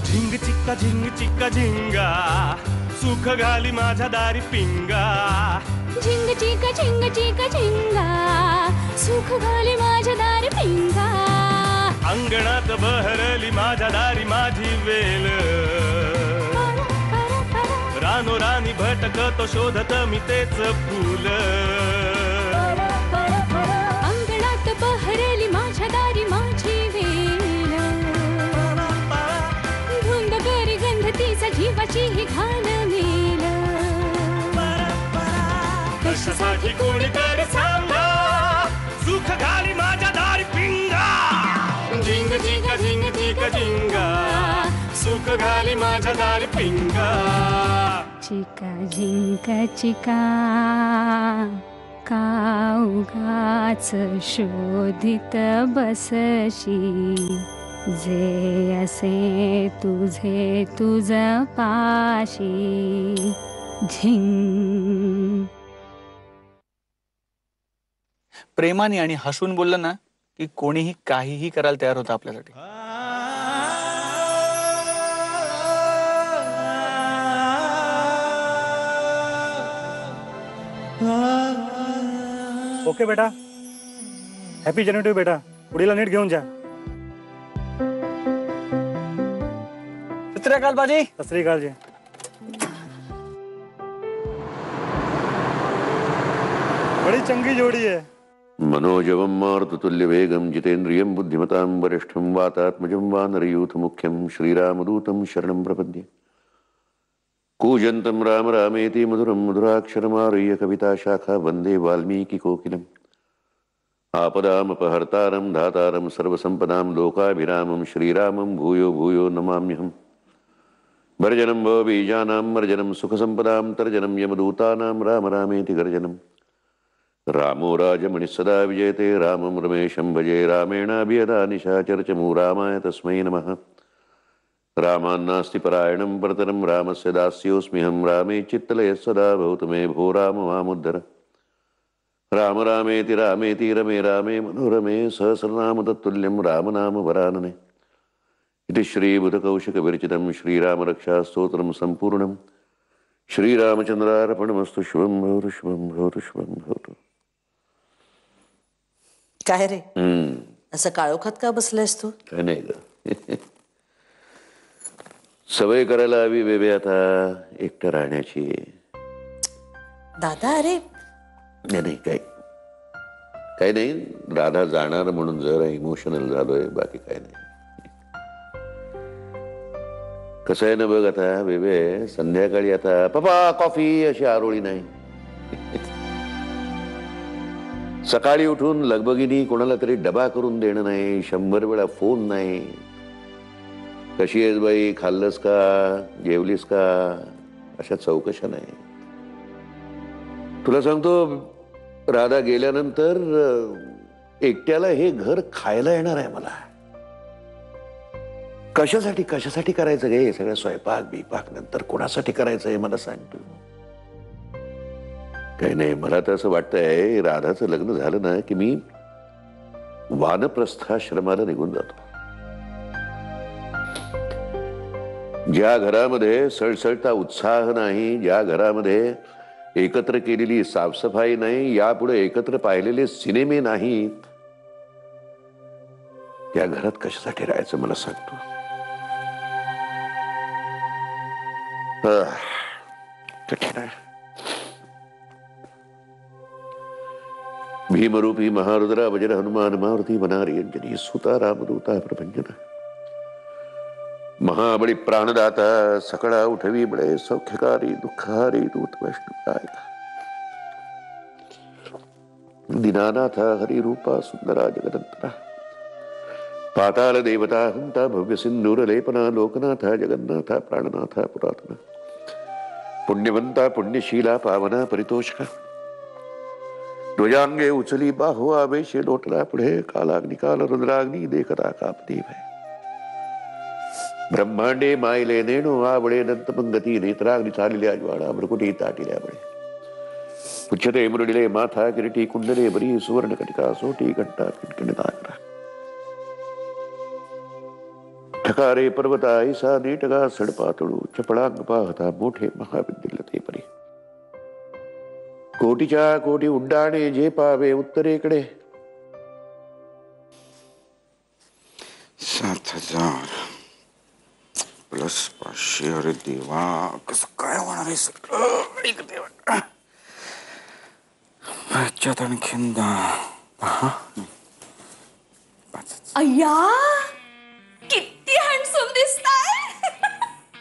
झिंग चिक्का झिंग चिक्का झिंगा सुख घाली माझ्या दारी पिंगा झिंग चिका झिंग चिका झिंगा सुख घाली माझ्या दारी पिंगा अंगणात बहरली माझ्या दारी माझी वेल रानो रानी भटकतो शोधत मी तेच फूल अंगणात बहरली माझ्या दारी माझी वेल धुंद करी गंध तिचा जीवाची ही घाण मेल कशासाठी कोणीतरी सांगा सुख घाली माझ्या दारी पिंगा झिंग चिका झिंग चिका झिंगा सुख घाली माझ्या दारी पिंगा चिका झिंका चिका का उगाच शोधित बसशी जे असे तुझे तुझ पाशी झिंग. प्रेमाने आणि हसून बोललं ना की कोणीही काहीही करायला तयार होतं आपल्यासाठी. ओके बेटा, हॅपी जर्नी टू बेटा. पुढीला नीट घेऊन जा. सत श्री अकाल बाजी. सत श्री अकाल जी. बड़ी चंगी जोड़ी है. मनोजवं मारुततुल्यवेगं जितेन्द्रियं बुद्धिमतां वरिष्ठं वातात्मजं वानरयूथमुख्यं श्रीरामदूतं शरणं प्रपद्ये. कूजन्तं राम रामेति मधुरं मधुराक्षरमारुह्य कविताशाखा वन्दे वाल्मीकिकोकिलम्. आपदामपहर्तारं धातारं सर्वसम्पदां लोकाभिरामं श्रीरामं भूयो भूयो नमाम्यहम्. भर्जनं भवबीजानां मर्जनं सुखसम्पदां तर्जनं यमदूतानां राम रामेति गर्जनम्. रामो राजमणिः सदा विजयते रामं रमेशं भजे रामेणाभियदा निशाचरचमू रामाय तस्मै नमः. रामान्नास्ति परायणं परतरं रामस्य दास्योऽस्म्यहं रामे चित्तलयः सदा भवतु मे भो राम मामुद्धर. राम रामेति रमे रामे मनोरमे सहस्रनाम तत्तुल्यं रामनाम वरानने. इति श्रीबुधकौशिकविरचितं श्रीरामरक्षास्तोत्रं सम्पूर्णं. श्रीरामचंद्रार्पणमस्तु. शुभं भवतु शुभं भवतु शुभं भवतु. काय रे असं काळोखात का बसलायस तू? काय नाही ग, सवय करायला हवी बेबे आता एकटं राहण्याची. दादा अरे नाही काही नाही. राधा जाणार म्हणून जरा इमोशनल झालोय, बाकी काय नाही. कसं आहे ना बघ आता बेबे, संध्याकाळी आता पप्पा कॉफी अशी आरोळी नाही. सकाळी उठून लगबगिनी कोणाला तरी डबा करून देणं नाही, 100 वेळा फोन नाही. कशी आहेस बाई, खाल्लंस का, जेवलीस का, अशा चौकशा नाही. तुला सांगतो राधा गेल्यानंतर एकट्याला हे घर खायला येणार आहे मला. कशासाठी करायचं गे सगळं स्वयंपाक बिपाक नंतर कोणासाठी करायचं हे मला सांगतो. काही नाही, मला तर असं वाटतंय राधाचं लग्न झालं ना की मी वानप्रस्थाश्रमाला निघून जातो. ज्या घरामध्ये सळसळता उत्साह नाही, ज्या घरामध्ये एकत्र केलेली साफसफाई नाही, यापुढे एकत्र पाहिलेले सिनेमे नाहीत, त्या घरात कशासाठी राहायचं मला सांगतो. कठीण आहे. भीमरूपी महारुद्रा वज्र हनुमान मारुती वनारी अंजनी सुता रामदूता प्रभंजन. महाबळी प्राणदाता सकळा उठवी बळे सौख्यकारी दुःखारी दूत वैष्णवराय. दीनानाथ हरिरूपा सुंदरा जगदंतरा. पाताल देवता हंता भव्य सिंदूर लेपना लोकनाथा जगन्नाथा प्राणनाथा पुरातना. पुण्यवंता पुण्यशीला पावना परितोषका. ध्वजांगे उचली बाहो आवेशे लोटला पुढे कालाग्नि काल रुद्राग्नी देखता कापदेव है. ब्रह्मांडे मायले नेणो आवळे दंतपंगती नेत्राग्नि चालिल्या ज्वाळा मृकुटी ताटिल्या बळे. उच्चते मृडिले माथा किरीटी कुंडले बरी सुवर्ण कटिका सोटी घंटा किटकिट नागरा. थकारे पर्वताई सा नीटगा सडपातळू चपळांग पाहता मोठे महाविद्यालय परी कोटीच्या कोटी उड्डाणे जे पावे उत्तरेकडे 7,000 प्लस 500. अरे देवा कसं काय होणार आहे सगळं ऐक देवा ह्याच्यात आणखीन 10 अय्या किती हँडसम दिसताय.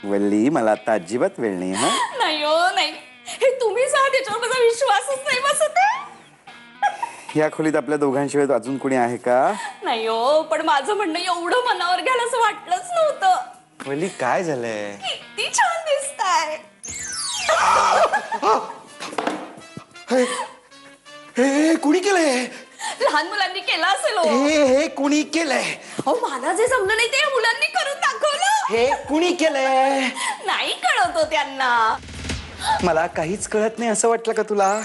वल्ली मला आता अजिबात वेळ नाही हा. नाही हो नाही, हे तुम्हीच आहात त्याच्यावर माझा विश्वासच नाही बसत आहे. या खोलीत आपल्या दोघांशिवाय अजून कोणी आहे का? नाही हो, पण माझं म्हणणं एवढं मनावर घ्यायला असं वाटलंच नव्हतं. वल्ली काय झालंय? किती छान दिसताय. हे कुणी केलंय? लहान मुलांनी केलं असेल हो. हे कुणी केलंय? अहो मला जे जमलं नाही ते या मुलांनी करून दाखवलं. हे कुणी केलंय? नाही कळत हो त्यांना. मला काहीच कळत नाही असं वाटलं का तुला?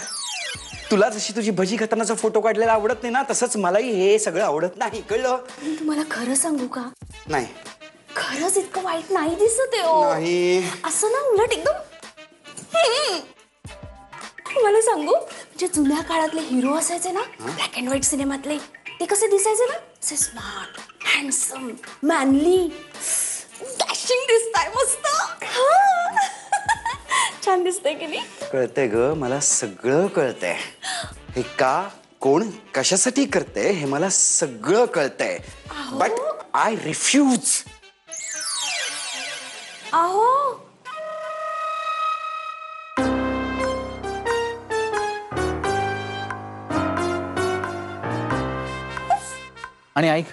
तुला जशी तुझी भजी खातानाचा फोटो काढलेला आवडत नाही ना, तसंच मलाही हे सगळं आवडत नाही. कळलं? तुम्हाला खरं सांगू का, नाही खरंच इतकं वाईट नाही दिसत आहे हो. नाही. असं ना उलट एकदम मला सांगू, म्हणजे जुन्या काळातले हिरो असायचे ना, ब्लॅक अँड व्हाईट सिनेमातले, ते कसे दिसायचे ना, असे स्मार्ट हँडसम मॅनली डॅशिंग दिसताय. मस्त छान दिसतंय की नाही? कळतंय ग, मला सगळं कळतंय. हे का कोण कशासाठी करतंय हे मला सगळं कळतंय. But I refuse. अहो आणि ऐक,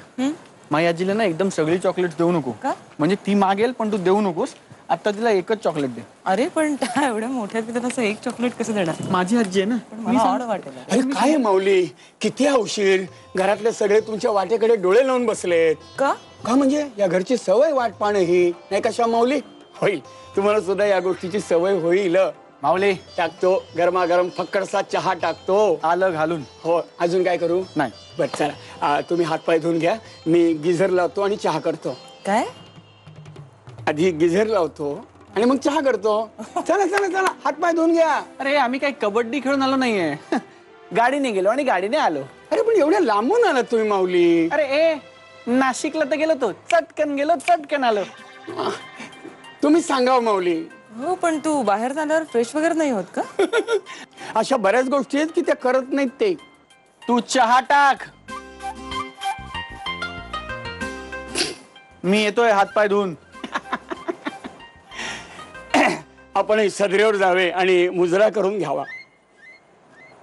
माझ्या आजीला ना एकदम सगळी चॉकलेट देऊ नको. म्हणजे ती मागेल पण तू देऊ नकोस. आता तिला एकच चॉकलेट दे. अरे पण त्या एवढ्या मोठ्या तिथे असं एक चॉकलेट कसं देणार? माझी आजी आहे ना. मला आवड वाटेल. अरे काय माऊली, किती उशीर. घरातले सगळे तुमच्या वाटेकडे डोळे लावून बसलेत. का? का म्हणजे या घरची सवय वाट पाहणं ही नाही कशा माऊली? होईल, तुम्हाला सुद्धा या गोष्टीची सवय होईल. माऊली टाकतो गरमागरम फक्कडसा चहा टाकतो. आलं घालून. हो, अजून काय करू? नाही. बरं चला, तुम्ही हातपाय धुवून घ्या, मी गिझर लावतो आणि चहा करतो. काय? आधी गिझर लावतो आणि मग चहा करतो. चला चला चला, हातपाय धुवून घ्या. अरे आम्ही काही कबड्डी खेळून आलो नाहीये. गाडीने गेलो आणि गाडीने आलो. अरे पण एवढ्या लांबून आलात तुम्ही माऊली? अरे नाशिकला तर गेलो तो, चटकन गेलो चटकन आलो. तुम्ही सांगा माऊली. हो पण तू बाहेर झाल्यावर फ्रेश वगैरे नाही होत का? अशा बऱ्याच गोष्टी आहेत की त्या करत नाहीत ते. तू चहा टाक, मी येतोय हातपाय धुवून. आपण सदरेवर जावे आणि मुजरा करून घ्यावा.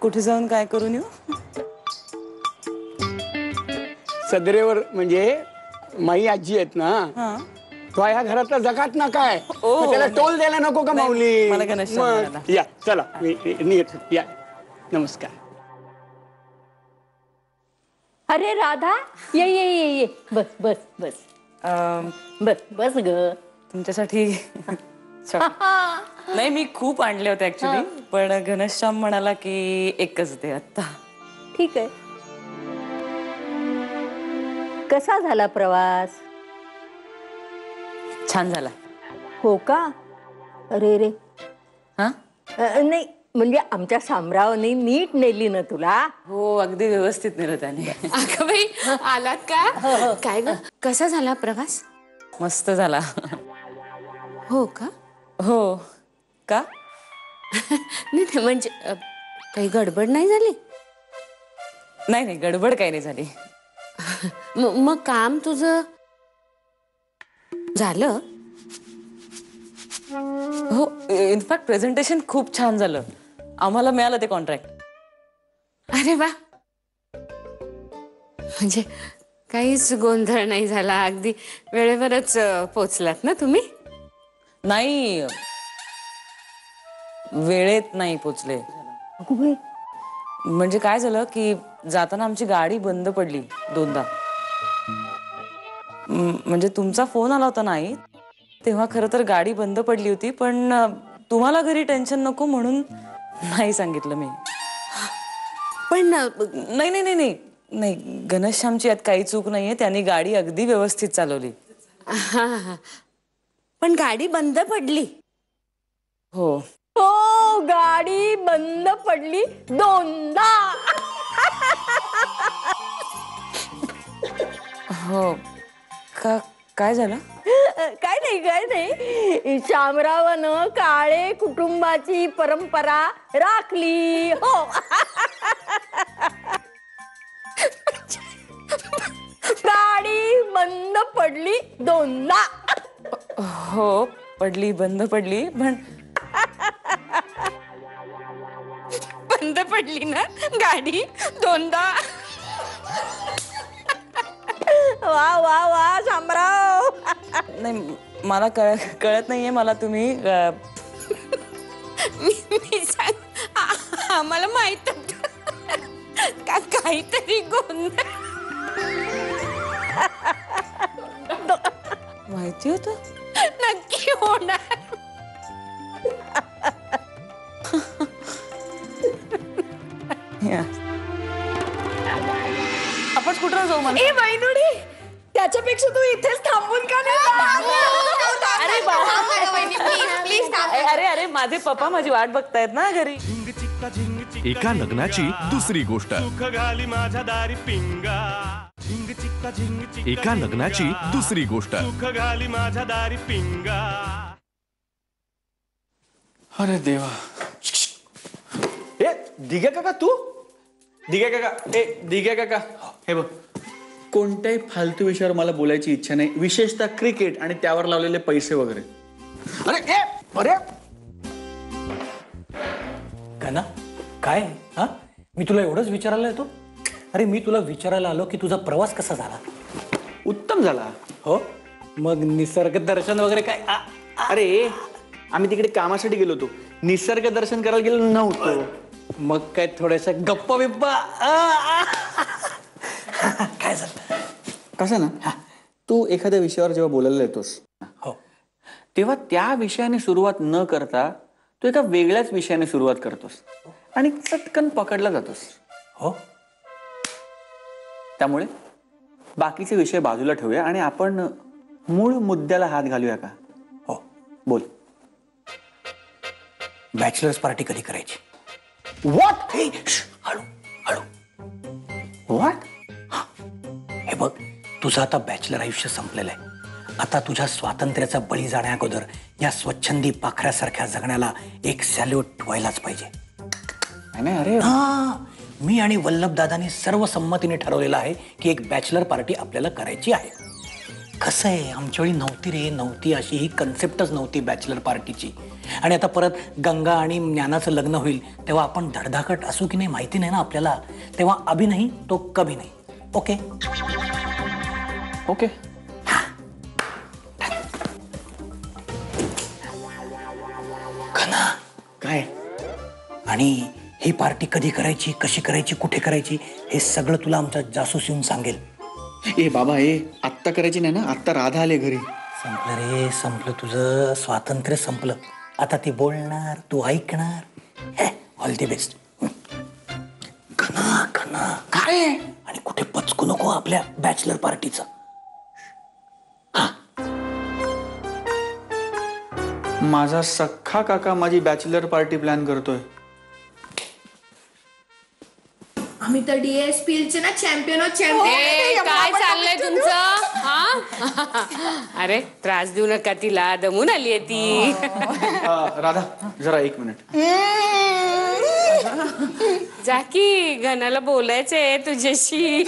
कुठे जाऊन काय करून येऊ? सदरेवर म्हणजे माई आजी आहेत ना, हा. तो या घरातला जगात ना काय, मग त्याला टोल द्यायला नको का नाही, माऊली? मला गणेश मग म्हणाला. या चला, मी येतो. या, नमस्कार. अरे राधा, ये ये ये ये, बस बस बस बस बस ग. तुमच्यासाठी नाही मी खूप आणले होते ऍक्च्युली, पण घनश्याम म्हणाला की एकच दे आता. ठीक आहे. कसा झाला प्रवास? छान झाला. हो का? अरे रे. हा? नाही म्हणजे आमच्या शामरावने नीट नेली ना तुला? हो अगदी व्यवस्थित नेलं त्याने. अगं बाई, आलात का? काय ग, कसा झाला प्रवास? मस्त झाला. हो का? हो का? नाही म्हणजे काही गडबड नाही झाली? नाही नाही गडबड काही नाही झाली. मग काम तुझं झालं? हो इनफॅक्ट प्रेझेंटेशन खूप छान झालं. आम्हाला मिळालं ते कॉन्ट्रॅक्ट. अरे वा, म्हणजे काहीच गोंधळ नाही झाला, अगदी वेळेवरच पोचलात ना तुम्ही? नाही वेळेत नाही पोचले. म्हणजे काय झालं की जाताना आमची गाडी बंद पडली 2दा. म्हणजे तुमचा फोन आला होता नाही तेव्हा खरं तर गाडी बंद पडली होती, पण तुम्हाला घरी टेन्शन नको म्हणून नाही सांगितलं मी. पण नाही नाही नाही नाही नाही घनश्यामची यात काही चूक नाहीये, त्यांनी गाडी अगदी व्यवस्थित चालवली. पण गाडी बंद पडली. हो. हो, गाडी बंद पडली 2दा. हो का? काय झालं? काय नाही शामरावानं काळे कुटुंबाची परंपरा राखली. हो. गाडी बंद पडली 2दा. हो पडली, बंद पडली, पण बंद पडली ना गाडी 2दा. वा वा वा शामराव. नाही मला कळत नाहीये मला तुम्ही मी सांग आम्हाला माहित का काहीतरी गोंधळ. माहिती होतं? नक्की होणार. या. आपण स्कूटर जाऊ मला. ए वैनुडी, त्याच्यापेक्षा तू इथेच थांबून का नाही? अरे अरे माझे पप्पा माझी वाट बघतायत ना घरी. एका लग्नाची दुसरी गोष्ट. घाली माझ्या दारी पिंगा. एका लग्नाची दुसरी गोष्ट. घाली माझ्या दारी पिंगा. अरे देवा. ए दिग्या काका, तू दिग्या काका, दिग्या काका, हे बघ, कोणत्याही फालतू विषयावर मला बोलायची इच्छा नाही, विशेषतः क्रिकेट आणि त्यावर लावलेले पैसे वगैरे. अरे अरे ना काय? हा, मी तुला एवढंच विचारायला येतो. अरे मी तुला विचारायला आलो की तुझा प्रवास कसा झाला. उत्तम झाला. हो, मग निसर्ग दर्शन वगैरे काय? अरे आम्ही तिकडे कामासाठी गेलो होतो, निसर्ग दर्शन करायला गेलो नव्हतो. मग काय थोड्याशा गप्पा बिप्पा? काय झालं? कसं ना, तू एखाद्या विषयावर जेव्हा बोलायला येतोस हो, तेव्हा त्या विषयाने सुरुवात न करता तू एका वेगळ्याच विषयाने सुरुवात करतोस आणि चटकन पकडला जातोस. हो, त्यामुळे बाकीचे विषय बाजूला ठेवूया आणि आपण मूळ मुद्द्याला हात घालूया का? हो, बोल. बॅचलर्स पार्टी कधी करायची? व्हॉट? हळू हळू. व्हॉट? हे बघ, तुझं आता बॅचलर आयुष्य संपलेलं आहे. आता तुझ्या स्वातंत्र्याचा बळी जाण्या अगोदर या स्वच्छंदी पाखऱ्यासारख्या जगण्याला एक सॅल्यूट व्हायलाच पाहिजे. नाही अरे, मी आणि वल्लभ दादानी सर्व संमतीने ठरवलेलं आहे की एक बॅचलर पार्टी आपल्याला करायची आहे. कसं आहे, आमच्या वेळी नव्हती अशी ही कन्सेप्टच नव्हती बॅचलर पार्टीची. आणि आता परत गंगा आणि ज्ञानाचं लग्न होईल तेव्हा आपण धडधाकट असू की नाही माहिती नाही ना आपल्याला. तेव्हा अभि नाही तो कभी नाही. Okay okay. काय? आणि ही पार्टी कधी करायची, कशी करायची, कुठे करायची हे सगळं तुला आमचा जासूस येऊन सांगेल. ए बाबा, आत्ता करायची नाही ना, आत्ता राधा आले घरी. संपलं रे, संपलं तुझं स्वातंत्र्य संपलं. आता ती बोलणार, तू ऐकणार. All the best. कना काय? आणि कुठे पचकू नको आपल्या बॅचलर पार्टीचं. माझा सख्खा काका माझी बॅचलर पार्टी प्लॅन करतोय. आम्ही तर DSPL ना चॅम्पियन. काय चाललंय तुमचं? हा, अरे त्रास देऊ नका तिला, दमून आली आहे ती. राधा जरा 1 मिनिट. जाकी, घनाला बोलायचंय तुझ्याशी.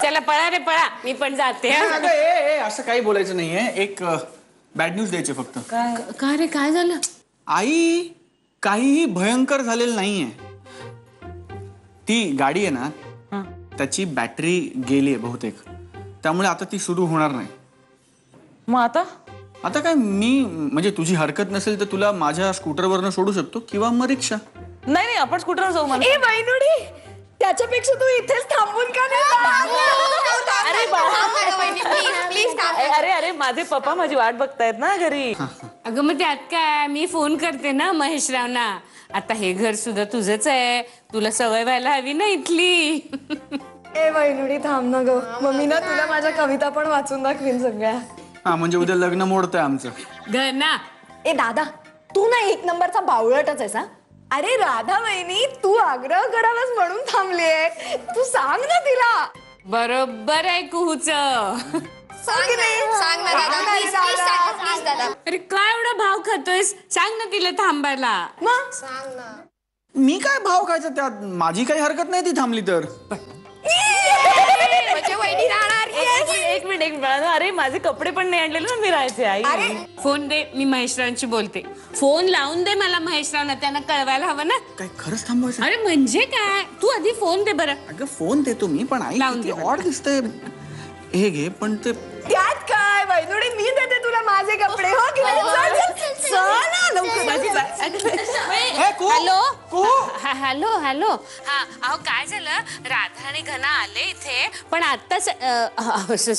चला पळा रे पळा, मी पण जाते. असं काही बोलायचं नाहीये, एक बॅड न्यूज द्यायचे फक्त. काय रे, काय झालं? आई, काहीही भयंकर झालेलं नाहीये. ती गाडी आहे ना, त्याची बॅटरी गेलीये बहुतेक, त्यामुळे आता ती सुरू होणार नाही. मग आता काय, मी म्हणजे तुझी हरकत नसेल तर तुला माझ्या स्कूटरवरनं सोडू शकतो किंवा मग रिक्षा. नाही आपण स्कूटर जाऊ. मला ए वैनुडी, त्याच्यापेक्षा तू इथेच थांबून का नाही? अरे अरे माझे पप्पा माझी वाट बघतायत ना घरी. अगं मग त्यात काय, मी फोन करते ना महेशरावना. आता हे घर सुद्धा तुझंच आहे, तुला सवय व्हायला हवी ना इथली. ए वैनुडी थांब ना ग, मम्मी ना तुला माझ्या कविता पण वाचून दाखवीन सगळ्या. हा म्हणजे उद्या लग्न मोडतंय आमचं. गना ए दादा, तू ना एक नंबरचा बावळटच आहेस. अरे राधा वहिनी, तू आग्रह करावास म्हणून थांबलीये. तू सांग ना तिला. बरोबर आहे कुहूच. सांग ना दादा. अरे काय एवढा भाव खातोयस, सांग ना तिला थांबायला. मग सांग ना. मी काय भाव खायचं त्यात, माझी काही हरकत नाही ती थांबली तर. एक मिनिट अरे माझे कपडे पण नाही आणलेले ना मी राहायचे. आई फोन दे, मी महेशरावांशी बोलते. फोन लावून दे मला महेशरावांना, त्यांना कळवायला हवं ना. काय खरंच थांबवायचं? अरे म्हणजे काय, तू आधी फोन दे बरं. अगं फोन देतो मी, पण आई लावून दे. ऑड दिसतंय. हे घे, पण ते त्यात काय वैनुडी, मी देते तुला माझे कपडे. हो की नाही? चल ना लवकर. Hello hello. हा अहो काय झालं, राधा आणि घना आले इथे, पण आत्ताच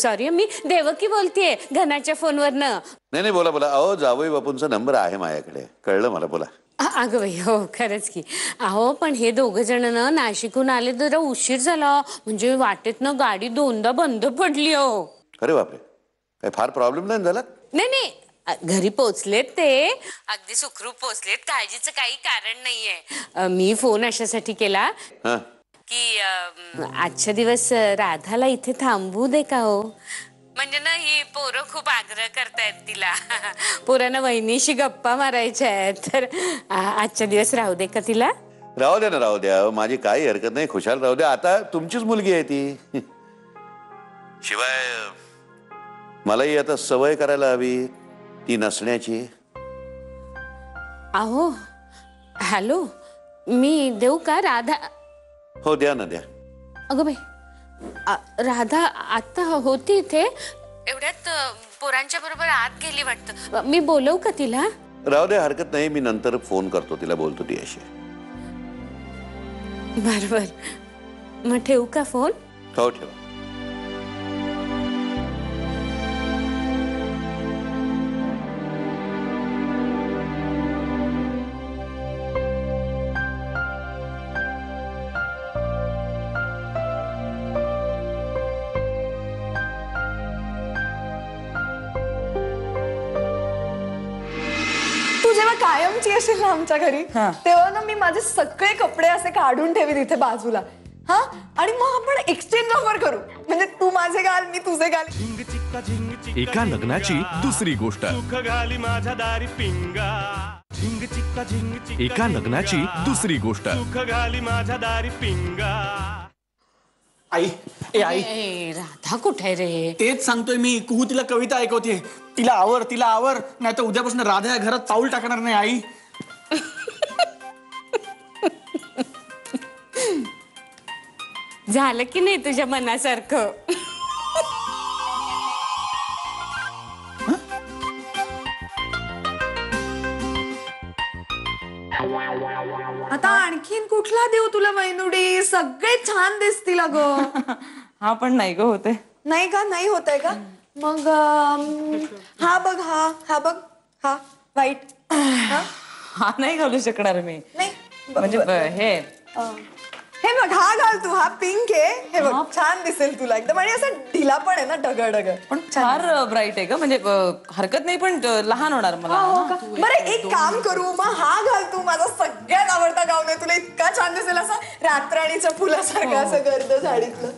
सॉरी मी देवकी बोलतेय घनाच्या फोनवरनं. नाही बोला बोला. अहो जावई बापूंचा नंबर आहे माझ्याकडे, कळलं मला, बोला. अगं बाई हो खरंच की. अहो पण हे दोघ जण ना नाशिकहून आले, जरा उशीर झाला. म्हणजे वाटेत ना गाडी दोनदा बंद पडली. हो अरे बापरे, काय फार प्रॉब्लेम नाही झाला? नाही घरी पोचलेत ते, अगदी सुखरूप पोचलेत, काळजीचं काही कारण नाहीये. मी फोन अशासाठी केला की आजच्या दिवस राधाला इथे थांबवू दे का हो. म्हणजे ना ही पोरं खूप आग्रह करतायत तिला. पोरांना वहिनीशी गप्पा मारायच्या आहेत, तर आजच्या दिवस राहू दे का तिला. राहू द्या ना, राहू द्या, माझी काही हरकत नाही, खुशाल राहू द्या. आता तुमचीच मुलगी आहे ती. शिवाय मलाही आता सवय करायला हवी ती नसण्याची. अहो हॅलो, मी देऊ का राधा? हो द्या ना, द्या. अगं बाई, राधा आता होती इथे, एवढ्यात पोरांच्या बरोबर आत गेली वाटतं. मी बोलवू का तिला? राहू द्या, हरकत नाही, मी नंतर फोन करतो तिला, बोलतो ती अशी. बरोबर, मग ठेवू का फोन? हो ठेवा. जेव्हा कायमची असेल ना आमच्या घरी, तेव्हा ना मी माझे सगळे कपडे असे काढून ठेवीन इथे बाजूला. हा, आणि मग आपण एक्सचेंज ऑफर करू. म्हणजे तू माझे घाल, मी तुझे घाल. एका लग्नाची दुसरी गोष्ट. माझ्या दारी पिंगा. एका लग्नाची दुसरी गोष्ट. माझ्या दारी पिंगा. आई, ए आई, राधा कुठे रे? तेच सांगतोय मी. कुहू तिला कविता ऐकवते. तिला आवर, नाही तर उद्यापासून राधा या घरात पाऊल टाकणार नाही. आई झालं की नाही तुझ्या मनासारखं? आता आणखीन कुठला देऊ तुला वैनुडी? सगळे छान दिसतील अगं. हा पण नाही ग होते. नाही का? नाही होत आहे का? मग हा बघ, हा बघ, हा व्हाईट. हा नाही घालू शकणार मी. नाही म्हणजे हे बघ, हा घाल तू. हा पिंक आहे, हे बघ छान दिसेल तुला एकदम. आणि असं ढिला पण आहे ना, डगड. पण फार ब्राईट आहे का? म्हणजे हरकत नाही, पण लहान होणार मला. बरं एक काम करू, मग हा घाल तू. माझा सगळ्यात आवडता गाऊन आहे, तुला इतका छान दिसेल, असं रातराणीच्या फुलासारखं, असं गर्द झाडीतलं.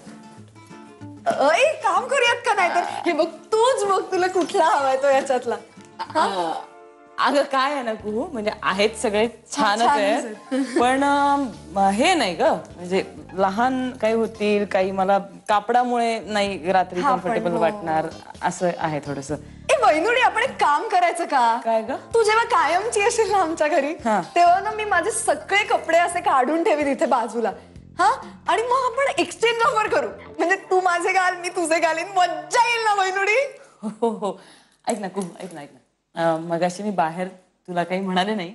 एक काम करूयात का? नाही तर हे बघ, तूच बघ तुला कुठला हवाय तो याच्यातला. अगं काय आहे ना कुहू, म्हणजे आहेत सगळे छानच आहेत, पण हे नाही ग, म्हणजे लहान काही होतील, काही मला कापडामुळे नाही रात्री कम्फर्टेबल वाटणार, असं आहे थोडस. वैनुडी, आपण एक काम करायचं का? काय ग? तू जेव्हा कायमची असेल ना आमच्या घरी, तेव्हा ना मी माझे सगळे कपडे असे काढून ठेवीन इथे बाजूला. हा, आणि मग आपण एक्सचेंज ऑफर करू. म्हणजे तू माझे घाल, मी तुझे घालीन. मज्जा येईल ना वैनुडी? हो. ऐक ना कुहू, ऐक ना. मगाशी मी बाहेर तुला काही म्हणाले नाही,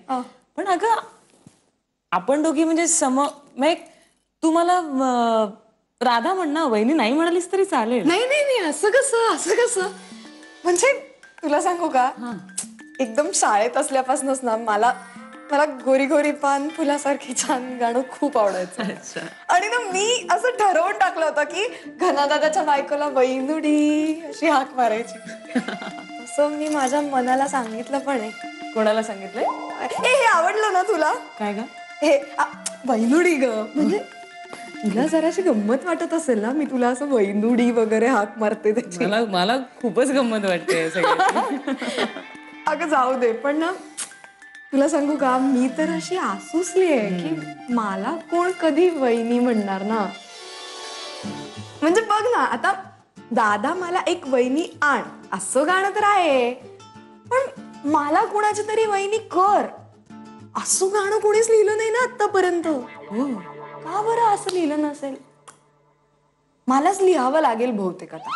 पण अगं आपण दोघी म्हणजे तू मला राधा म्हण ना, वहिनी नाही म्हणालीस तरी चालेल. नाही, असं कसं? म्हणजे तुला सांगू का, एकदम शाळेत असल्यापासूनच ना मला मला गोरी गोरी पान फुलासारखी छान गाणं खूप आवडायचं. आणि ना मी असं ठरवून टाकलं होतं की घनादादाच्या बायकोला वैनुडी अशी हाक मारायची. तसं मी माझ्या मनाला सांगितलं पण आहे. कोणाला सांगितलंय? हे आवडलं ना तुला? काय ग? हे वैनुडी ग, म्हणजे तुला जराशी गंमत वाटत असेल ना, मी तुला असं वैनुडी वगैरे हाक मारते त्याची. मला खूपच गंमत वाटते सगळं. अगं जाऊ दे, पण ना तुला सांगू का, मी तर अशी आसुसली आहे की मला कोण कधी वहिनी म्हणणार ना. म्हणजे बघ ना, आता दादा मला एक वहिनी आण असं गाणं तर आहे, पण मला कुणाची तरी वहिनी कर असं गाणं कोणीच लिहिलं नाही ना आतापर्यंत. का बरं असं लिहिलं नसेल? मलाच लिहावं लागेल बहुतेक आता.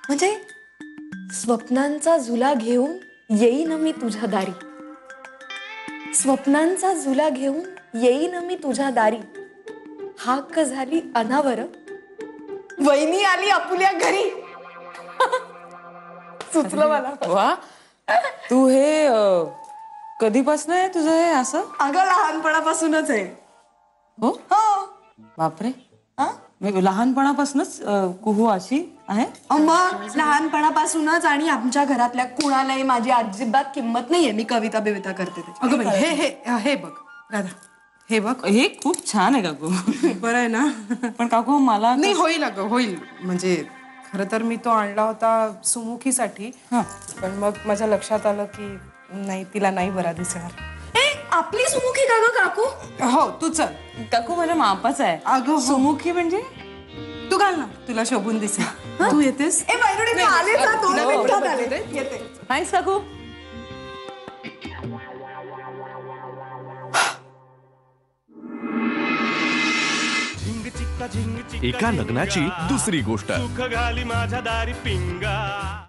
म्हणजे स्वप्नांचा झुला घेऊन येईन मी तुझ्या दारी, स्वप्नांचा झुला घेऊन येईन मी तुझ्या दारी, हाक झाली अनावर, वहिनी आली आपुल्या घरी. सुचलं मला. वा, तू हे कधीपासून आहे तुझं हे असं? अगं लहानपणापासूनच आहे. हो हो. बापरे, लहानपणापासूनच कुहू अशी आहे? मग लहानपणापासूनच. आणि आमच्या घरातल्या कुणालाही माझी अजिबात किंमत नाहीये. मी कविता बिविता करते. अगं बाई, हे बघ राधा, हे बघ, हे खूप छान आहे काकू. बरं आहे ना? पण काकू मला नाही, होईल अगं, होईल. म्हणजे खरं तर मी तो आणला होता सुमुखीसाठी, पण मग माझ्या लक्षात आलं की नाही, तिला नाही बरा दिसणार. आपली सुमुखी का ग काकू? हो, तू चल. काकू माझ्या मापाचा आहे. अगं सुमुखी म्हणजे? तू घाल ना, तुला शोभून दिसेल. तू येतेस? नाहीस काकू? झिंग चिक्का झिंग चिक्का एका लग्नाची दुसरी गोष्ट. सुख घाली माझ्या दारी पिंगा.